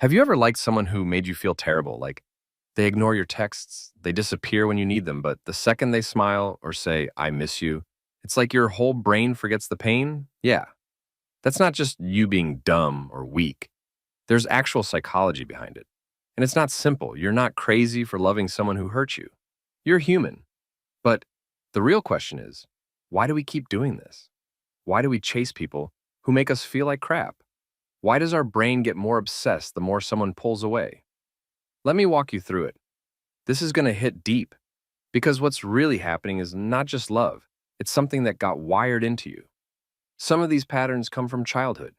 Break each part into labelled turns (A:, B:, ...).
A: Have you ever liked someone who made you feel terrible? Like they ignore your texts, they disappear when you need them, but the second they smile or say, I miss you, it's like your whole brain forgets the pain? Yeah, that's not just you being dumb or weak. There's actual psychology behind it. And it's not simple. You're not crazy for loving someone who hurt you. You're human. But the real question is, why do we keep doing this? Why do we chase people who make us feel like crap? Why does our brain get more obsessed the more someone pulls away? Let me walk you through it. This is going to hit deep because what's really happening is not just love, it's something that got wired into you. Some of these patterns come from childhood,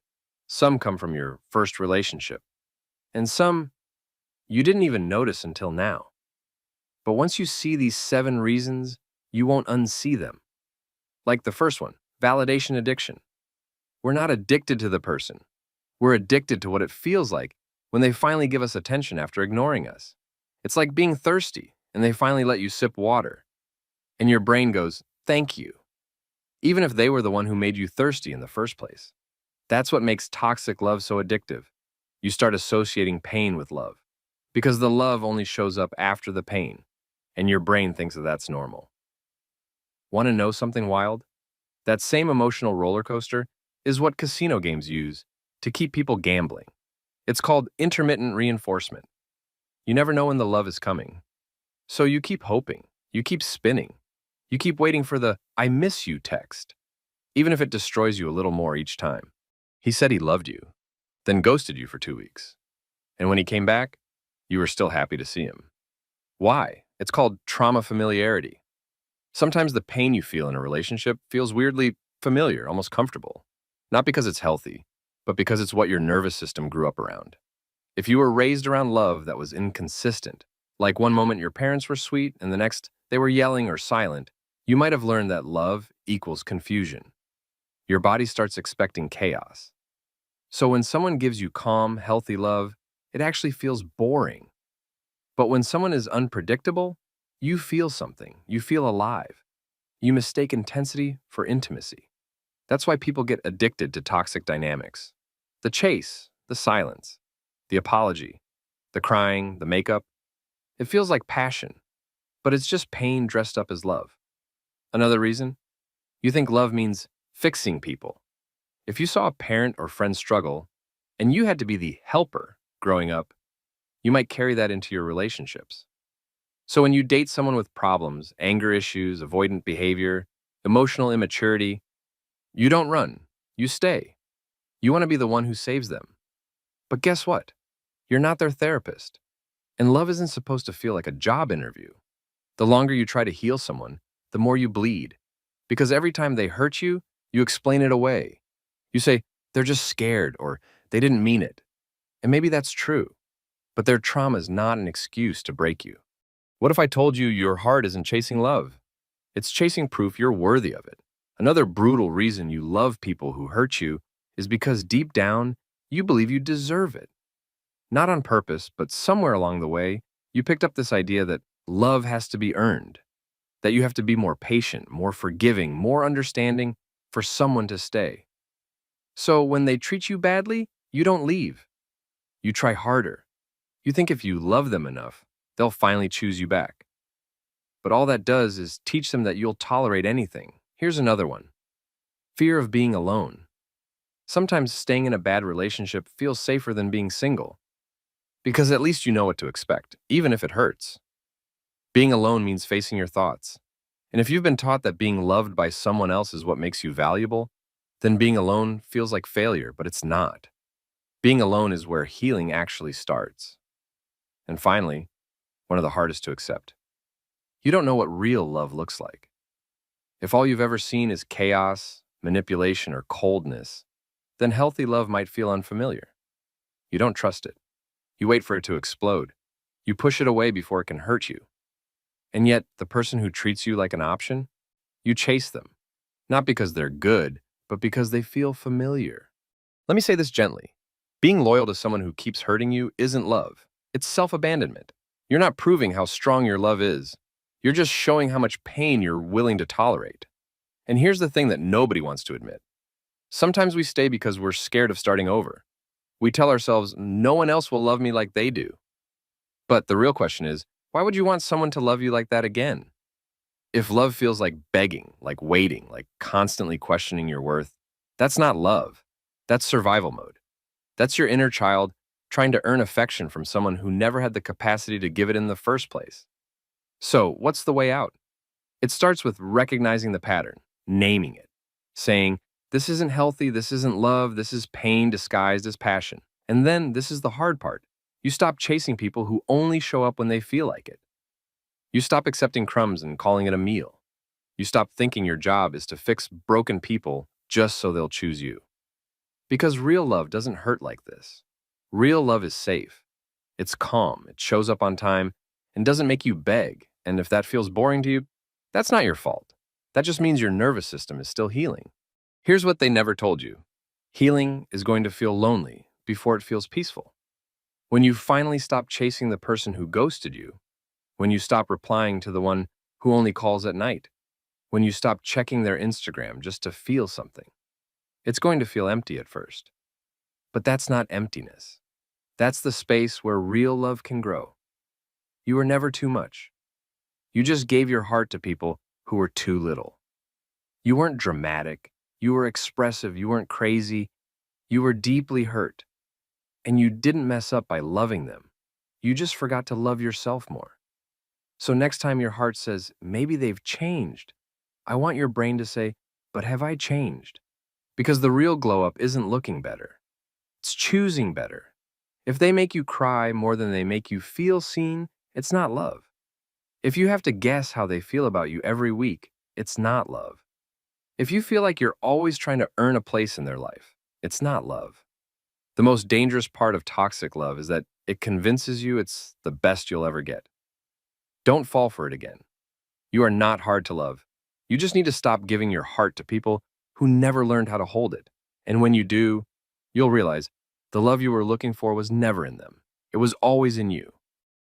A: some come from your first relationship, and some you didn't even notice until now. But once you see these 7 reasons, you won't unsee them. Like the first one, validation addiction. We're not addicted to the person. We're addicted to what it feels like when they finally give us attention after ignoring us. It's like being thirsty and they finally let you sip water. And your brain goes, thank you, even if they were the one who made you thirsty in the first place. That's what makes toxic love so addictive. You start associating pain with love because the love only shows up after the pain, and your brain thinks that that's normal. Want to know something wild? That same emotional roller coaster is what casino games use to keep people gambling. It's called intermittent reinforcement. You never know when the love is coming. So you keep hoping, you keep spinning, you keep waiting for the I miss you text, even if it destroys you a little more each time. He said he loved you, then ghosted you for 2 weeks. And when he came back, you were still happy to see him. Why? It's called trauma familiarity. Sometimes the pain you feel in a relationship feels weirdly familiar, almost comfortable. Not because it's healthy, but because it's what your nervous system grew up around. If you were raised around love that was inconsistent, like one moment your parents were sweet and the next they were yelling or silent, you might have learned that love equals confusion. Your body starts expecting chaos. So when someone gives you calm, healthy love, it actually feels boring. But when someone is unpredictable, you feel something. You feel alive. You mistake intensity for intimacy. That's why people get addicted to toxic dynamics. The chase, the silence, the apology, the crying, the makeup. It feels like passion, but it's just pain dressed up as love. Another reason? You think love means fixing people. If you saw a parent or friend struggle, and you had to be the helper growing up, you might carry that into your relationships. So when you date someone with problems, anger issues, avoidant behavior, emotional immaturity, you don't run, you stay. You want to be the one who saves them. But guess what? You're not their therapist. And love isn't supposed to feel like a job interview. The longer you try to heal someone, the more you bleed. Because every time they hurt you, you explain it away. You say, they're just scared or they didn't mean it. And maybe that's true. But their trauma is not an excuse to break you. What if I told you your heart isn't chasing love? It's chasing proof you're worthy of it. Another brutal reason you love people who hurt you is because deep down, you believe you deserve it. Not on purpose, but somewhere along the way, you picked up this idea that love has to be earned, that you have to be more patient, more forgiving, more understanding for someone to stay. So when they treat you badly, you don't leave. You try harder. You think if you love them enough, they'll finally choose you back. But all that does is teach them that you'll tolerate anything. Here's another one. Fear of being alone. Sometimes staying in a bad relationship feels safer than being single, because at least you know what to expect, even if it hurts. Being alone means facing your thoughts. And if you've been taught that being loved by someone else is what makes you valuable, then being alone feels like failure, but it's not. Being alone is where healing actually starts. And finally, one of the hardest to accept. You don't know what real love looks like. If all you've ever seen is chaos, manipulation, or coldness, then healthy love might feel unfamiliar. You don't trust it. You wait for it to explode. You push it away before it can hurt you. And yet, the person who treats you like an option, you chase them. Not because they're good, but because they feel familiar. Let me say this gently. Being loyal to someone who keeps hurting you isn't love. It's self-abandonment. You're not proving how strong your love is. You're just showing how much pain you're willing to tolerate. And here's the thing that nobody wants to admit. Sometimes we stay because we're scared of starting over. We tell ourselves no one else will love me like they do. But the real question is, why would you want someone to love you like that again? If love feels like begging, like waiting, like constantly questioning your worth, that's not love. That's survival mode. That's your inner child trying to earn affection from someone who never had the capacity to give it in the first place. So, what's the way out? It starts with recognizing the pattern, naming it, saying, this isn't healthy, this isn't love, this is pain disguised as passion. And then this is the hard part. You stop chasing people who only show up when they feel like it. You stop accepting crumbs and calling it a meal. You stop thinking your job is to fix broken people just so they'll choose you. Because real love doesn't hurt like this. Real love is safe. It's calm, it shows up on time, and doesn't make you beg. And if that feels boring to you, that's not your fault. That just means your nervous system is still healing. Here's what they never told you. Healing is going to feel lonely before it feels peaceful. When you finally stop chasing the person who ghosted you, when you stop replying to the one who only calls at night, when you stop checking their Instagram just to feel something, it's going to feel empty at first. But that's not emptiness. That's the space where real love can grow. You were never too much. You just gave your heart to people who were too little. You weren't dramatic. You were expressive. You weren't crazy. You were deeply hurt. And you didn't mess up by loving them. You just forgot to love yourself more. So next time your heart says, maybe they've changed, I want your brain to say, but have I changed? Because the real glow up isn't looking better. It's choosing better. If they make you cry more than they make you feel seen, it's not love. If you have to guess how they feel about you every week, it's not love. If you feel like you're always trying to earn a place in their life, it's not love. The most dangerous part of toxic love is that it convinces you it's the best you'll ever get. Don't fall for it again. You are not hard to love. You just need to stop giving your heart to people who never learned how to hold it. And when you do, you'll realize the love you were looking for was never in them. It was always in you.